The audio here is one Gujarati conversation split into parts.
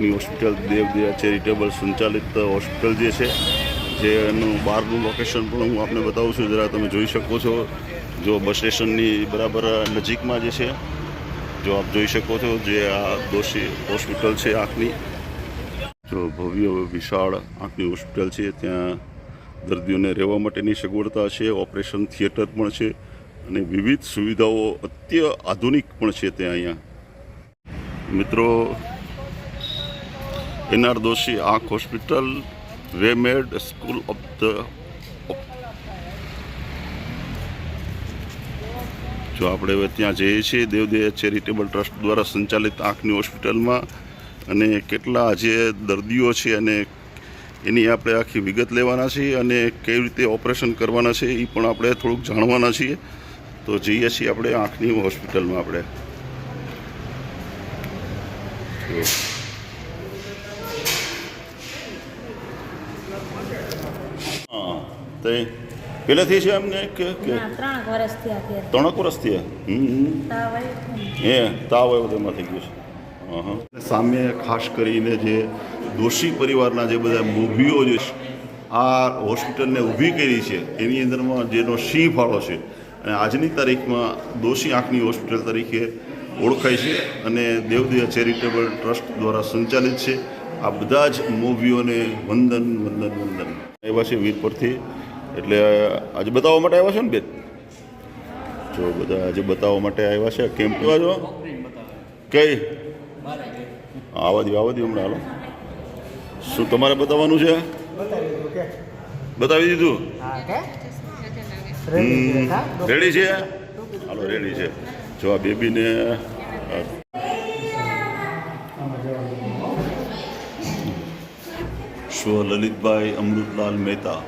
આંખની હોસ્પિટલ દેવદયા ચેરિટેબલ સંચાલિત હોસ્પિટલ જે છે, જે એનું બહારનું લોકેશન પણ હું આપને બતાવું છું. જરા તમે જોઈ શકો છો, જો બસ સ્ટેશનની બરાબર નજીકમાં જે છે, જો આપ જોઈ શકો છો, જે આ દોશી હોસ્પિટલ છે આંખની, જો ભવ્ય વિશાળ આંખની હોસ્પિટલ છે. ત્યાં દર્દીઓને રહેવા માટેની સગવડતા છે, ઓપરેશન થિયેટર પણ છે અને વિવિધ સુવિધાઓ આધુનિક પણ છે ત્યાં અહીંયા. મિત્રો, એનઆર દોશી આંખ હોસ્પિટલ, વેમેડ સ્કૂલ ઓફ ધ, જો આપણે હવે ત્યાં જઈએ છીએ દેવદયા ચેરિટેબલ ટ્રસ્ટ દ્વારા સંચાલિત આંખની હોસ્પિટલમાં, અને કેટલા જે દર્દીઓ છે અને એની આપણે આખી વિગત લેવાના છીએ અને કેવી રીતે ઓપરેશન કરવાના છે એ પણ આપણે થોડુંક જાણવાના છીએ. તો જઈએ છીએ આપણે આંખની હોસ્પિટલમાં. આપણે હા, તે પહેલેથી છે એમને કે 3 વર્ષ થયા. 3 વર્ષ થયા? એ તાવ આવ્યો તેમાંથી ગયું છે. હા, સામે ખાસ કરીને જે દોશી પરિવારના જે બધા મૂવીઓ જે આ હોસ્પિટલને ઊભી કરી છે એની અંદરમાં જેનો સિંહ ફાળો છે, અને આજની તારીખમાં દોશી આંખની હોસ્પિટલ તરીકે ઓળખાય છે અને દેવદયા ચેરિટેબલ ટ્રસ્ટ દ્વારા સંચાલિત છે. આ બધા જ મૂવીઓને વંદન વંદન વંદન. આવ્યા છે વીરપુરથી, એટલે આજે બતાવવા માટે આવ્યા છે ને બેન? જો બધા આજે બતાવવા માટે આવ્યા છે. કેમ્પ કેવા જો કઈ આવા દો હમણાં. હાલો, શું તમારે બતાવવાનું છે? બતાવી દીધું? રેડી છે? હાલો, રેડી છે. જો આ બેબીને સ્વ લલિતભાઈ અમૃતલાલ મહેતા,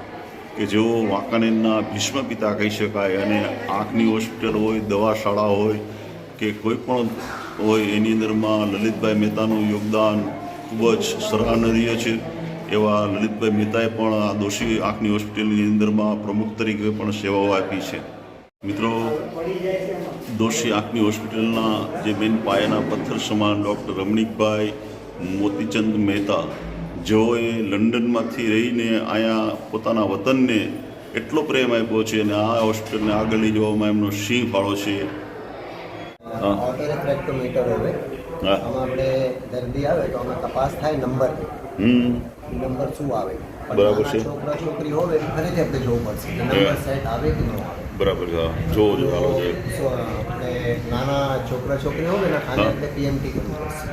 કે જેઓ વાંકાનેરના ભીષ્મ પિતા કહી શકાય, અને આંખની હોસ્પિટલ હોય, દવાશાળા હોય કે કોઈ પણ હોય, એની અંદરમાં લલિતભાઈ મહેતાનું યોગદાન ખૂબ જ સરાહનીય છે. એવા લલિતભાઈ મહેતાએ પણ આ દોશી આંખની હોસ્પિટલની અંદરમાં પ્રમુખ તરીકે પણ સેવાઓ આપી છે. મિત્રો, દોશી આંખની હોસ્પિટલના જે મેન પાયાના પથ્થર સમાન ડૉક્ટર રમણીકભાઈ મોતીચંદ મહેતા, જેઓએ લંડનમાંથી રહીને અહીંયા પોતાના વતનને એટલો પ્રેમ આપ્યો છે અને આ હોસ્પિટલને આગળ લઈ જવામાં એમનો સિંહ ફાળો છે. ઓટોરેફ્રેક્ટોમીટર હોય, આમાં આપણે દર્દી આવે તો આમાં તપાસ થાય નંબર શું આવે. બરાબર છે. છોકરા છોકરી હોય ફરીથી આપણે જોવું પડશે નંબર સેટ આવે કે ન આવે. બરાબર છે. જો હાલો છે. આપણે નાના છોકરા છોકરી હોય ને ખાલી આપણે પીએમટી કરવું પડશે.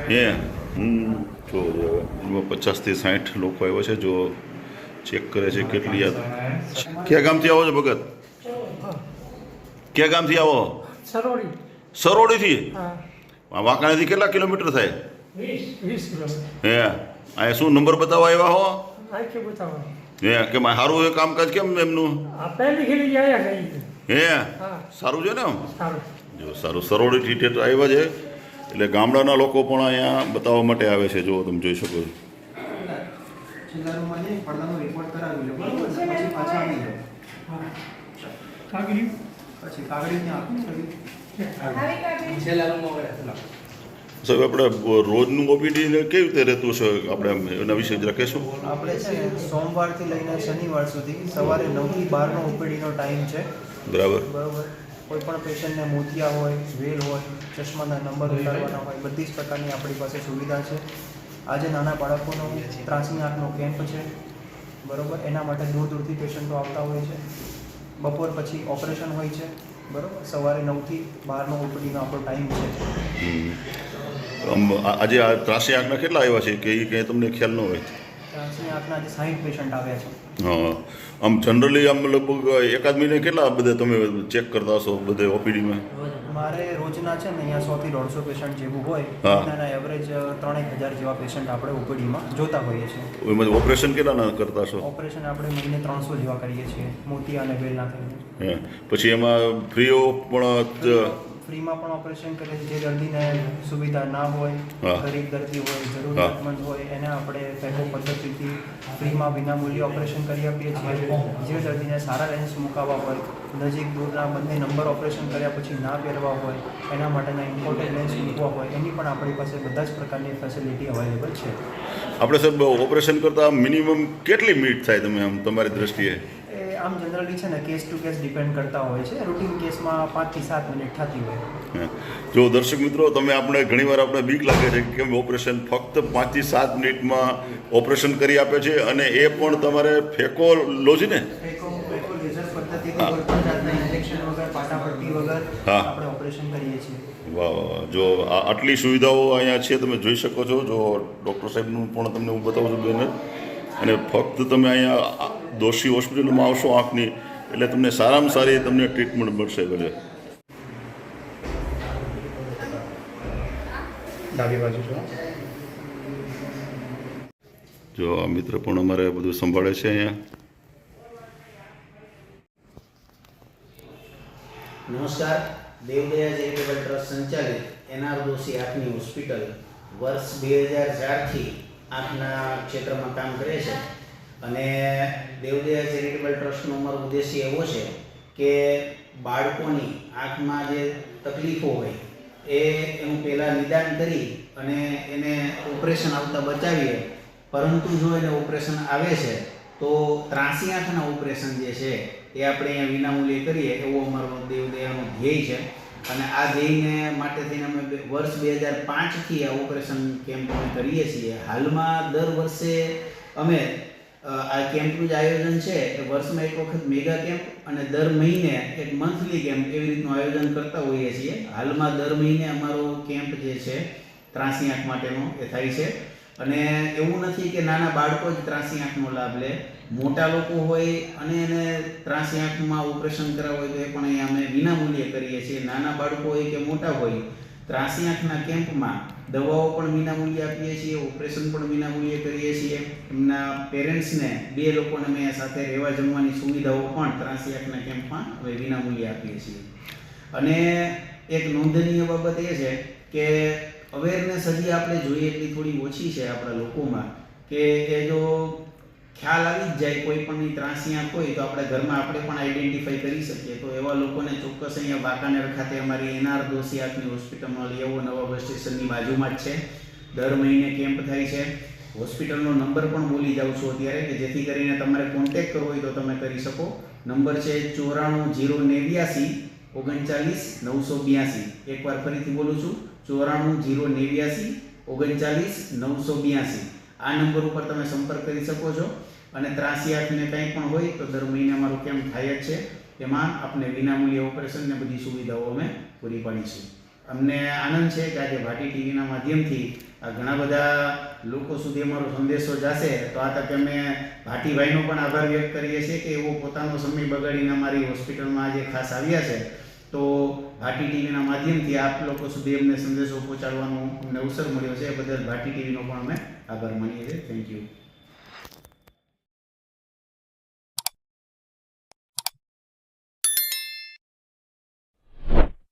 જો એમાં 50 થી 60 લોકો આવ્યા છે. જો ચેક કરે છે કેટલી યાદ. ક્યાં ગામથી આવો છો ભગત? ક્યાં ગામથી આવો? સરોડીથી. વાંકાનેથી કેટલા કિલોમીટર થાય? 20 કિલોમીટર. હે, અહીંયા શું નંબર બતાવવા આવ્યા હો? હે, કેમ સારું એ કામકાજ કેમ એમનું? હે, સારું છે ને? જો સારું, સરોડીથી ઠેઠ આવ્યા છે, એટલે ગામડાના લોકો પણ અહીંયા બતાવવા માટે આવે છે. જો તમે જોઈ શકો છો. સાહેબ, આપણે રોજનું ઓપીડી કેવી રીતે રહેતું છે? આપણે એના વિશે જરા કહેશું? આપણે છે સોમવારથી લઈને શનિવાર સુધી સવારે 9 થી 12નો ઓપીડીનો ટાઈમ છે. બરાબર. કોઈ પણ પેશન્ટને મોતિયા હોય, વેલ હોય, ચશ્માના નંબર ઉતારવાના હોય, બધી જ પ્રકારની આપણી પાસે સુવિધા છે. આજે નાના બાળકોનો ત્રાસી આંખનો કેમ્પ છે. બરાબર, એના માટે દૂર દૂરથી પેશન્ટો આવતા હોય છે. બપોર પછી ઓપરેશન હોય છે. બરાબર, સવારે 9 થી 12નો ઓપીડીનો આપણો ટાઈમ છે. આજે આ ત્રાસી આંખના કેટલા આવ્યા છે કે એ કંઈ તમને ખ્યાલ ન હોય? ત્રાસી આંખના આજે 60 પેશન્ટ આવ્યા છે. હા, આમ જનરલી આમ લગભગ એકાદ મહિને કેટલા બધા તમે ચેક કરતા હશો બધે ઓપીડીમાં? મારે રોજના છે ને અહીંયા 100 થી 150 પેશન્ટ જેવું હોય, એના એવરેજ 3-1000 જેવા પેશન્ટ આપણે ઓપીડીમાં જોતા હોઈએ છીએ. એમાં ઓપરેશન કેટલાના કરતા છો? ઓપરેશન આપણે મહિને 300 જેવા કરીએ છીએ, મોતિયા અને વેલના થઈને. હે, પછી એમાં ફ્રી ઓફ પણ ફ્રીમાં પણ ઓપરેશન કરીએ છીએ. જે દર્દીને સુવિધા ના હોય, હા. ગરીબ દર્દી હોય, જરૂરિયાતમંદ હોય, એને આપણે ફેકો પદ્ધતિથી ફ્રીમાં વિનામૂલ્યે ઓપરેશન કરી આપીએ છીએ. જે દર્દીને સારા લેન્સ મુકાવવા હોય, નજીક દૂરના બંને નંબર ઓપરેશન કર્યા પછી ના પહેરવા હોય, એના માટેના ઇમ્પોર્ટેન્ટ લેન્સ મૂકવા હોય, એની પણ આપણી પાસે બધા જ પ્રકારની ફેસિલિટી અવેલેબલ છે. આપણે સાહેબ ઓપરેશન કરતાં મિનિમમ કેટલી મિનિટ થાય તમે આમ તમારી દ્રષ્ટિએ? એ આમ જનરલી છે ને કેસ ટુ કેસ ડિપેન્ડ કરતા હોય છે. રૂટીન કેસમાં 5 થી 7 મિનિટ થતી હોય. હા. જો દર્શક મિત્રો, તમે આપણે ઘણીવાર આપણે બીક લાગે છે કે કેમ ઓપરેશન ફક્ત 5 થી 7 મિનિટમાં ઓપરેશન કરી આપે છે, અને એ પણ તમારે ફેકોલોજી ને ફેકો લેઝર પદ્ધતિથી કોઈ પણ જાતના ઇન્જેક્શન વગર, પાટાપટ્ટી વગર હા. આપણે ઓપરેશન કરીએ છીએ. વાહ વાહ વાહ. જો આટલી સુવિધાઓ અહીંયા છે, તમે જોઈ શકો છો. જો ડૉક્ટર સાહેબનું પણ તમને હું બતાવું છું બેનર, અને ફક્ત તમે અહીંયા દોશી હોસ્પિટલમાં આવશો આંખની, એટલે તમને સારામાં સારી તમને ટ્રીટમેન્ટ મળશે. ભલે ડાબી બાજુ છો. જો આ મિત્ર પણ અમારે બધું સંભાળે છે અહીંયા. નમસ્કાર. દેવદયા ચેરિટેબલ ટ્રસ્ટ સંચાલિત એનઆર દોશી આંખની હોસ્પિટલ વર્ષ 2004થી આંખના ક્ષેત્રમાં કામ કરે છે. અને દેવદયા ચેરિટેબલ ટ્રસ્ટનો અમારો ઉદ્દેશ્ય એવો છે કે બાળકોની આંખમાં જે તકલીફો હોય એનું પહેલાં નિદાન કરી અને એને ઓપરેશન આવતા બચાવીએ. પરંતુ જો એને ઓપરેશન આવે છે તો ત્રાંસી આંખના ઓપરેશન જે છે એ આપણે અહીંયા વિનામૂલ્યે કરીએ, એવો અમારો દેવદયાનો ધ્યેય છે. અને આ ધ્યેયને માટે થઈને અમે વર્ષ 2005થી આ ઓપરેશન કેમ્પ અમે કરીએ છીએ. હાલમાં દર વર્ષે અમે આ કેમ્પનું જ આયોજન છે એ વર્ષમાં એક વખત મેગા કેમ્પ અને દર મહિને એક મંથલી કેમ્પ એવી રીતનું આયોજન કરતા હોઈએ છીએ. હાલમાં દર મહિને અમારો કેમ્પ જે છે ત્રાંસી આંખ માટેનો એ થાય છે. અને એવું નથી કે નાના બાળકો જ ત્રાંસી આંખનો લાભ લે, મોટા લોકો હોય અને એને ત્રાંસી આંખમાં ઓપરેશન કરાવવું હોય તો એ પણ અહીંયા અમે વિનામૂલ્યે કરીએ છીએ. નાના બાળકો હોય કે મોટા હોય, ત્રાંસી આંખના કેમ્પમાં દવાઓ પણ વિનામૂલ્યે આપીએ છીએ, ઓપરેશન પણ વિનામૂલ્યે કરીએ છીએ. એમના પેરેન્ટ્સને 2 લોકોને અમે સાથે રહેવા જમવાની સુવિધાઓ પણ ત્રાંસી આંખના કેમ્પમાં અમે વિનામૂલ્યે આપીએ છીએ. અને એક નોંધનીય બાબત એ છે કે અવેરનેસ હજી આપણે જોઈએ એટલી થોડી ઓછી છે આપણા લોકોમાં, કે એ જો ખ્યાલ આવી જ જાય કોઈ પણની ત્રાંસી આંખ હોય તો આપણે ઘરમાં આપણે પણ આઈડેન્ટિફાઈ કરી શકીએ. તો એવા લોકોને ચોક્કસ અહીંયા વાંકાનેર ખાતે અમારી એનઆર દોશી આંખની હોસ્પિટલમાં લઈ આવો. નવા બસ સ્ટેશનની બાજુમાં જ છે. દર મહિને કેમ્પ થાય છે. હોસ્પિટલનો નંબર પણ બોલી જાઉં છું અત્યારે, કે જેથી કરીને તમારે કોન્ટેક્ટ કરવો હોય તો તમે કરી શકો. નંબર છે 94 089 39 982. એકવાર ફરીથી બોલું છું, 94 089 39 982. આ નંબર ઉપર તમે સંપર્ક કરી શકો છો. અને ત્રાંસી આંખને કંઈ પણ હોય તો દર મહિને અમારો કેમ્પ થાય જ છે. એમાં આપણે વિનામૂલ્યે ઓપરેશન ને બધી સુવિધાઓ અમે પૂરી પાડીશું. અમને આનંદ છે કે આજે ભાટી ટીવીના માધ્યમથી આ ઘણા બધા લોકો સુધી અમારો સંદેશો જશે. તો આ તકે અમે ભાટીભાઈનો પણ આભાર વ્યક્ત કરીએ છીએ કે એવો પોતાનો સમય બગાડીને અમારી હોસ્પિટલમાં આજે ખાસ આવ્યા છે. તો ભાટી ટીવીના માધ્યમથી આપ લોકો સુધી એમને સંદેશો પહોંચાડવાનો અમને અવસર મળ્યો છે. એ બદલ ભાટી ટીવીનો પણ અમે આભાર માનીએ છીએ. Thank you.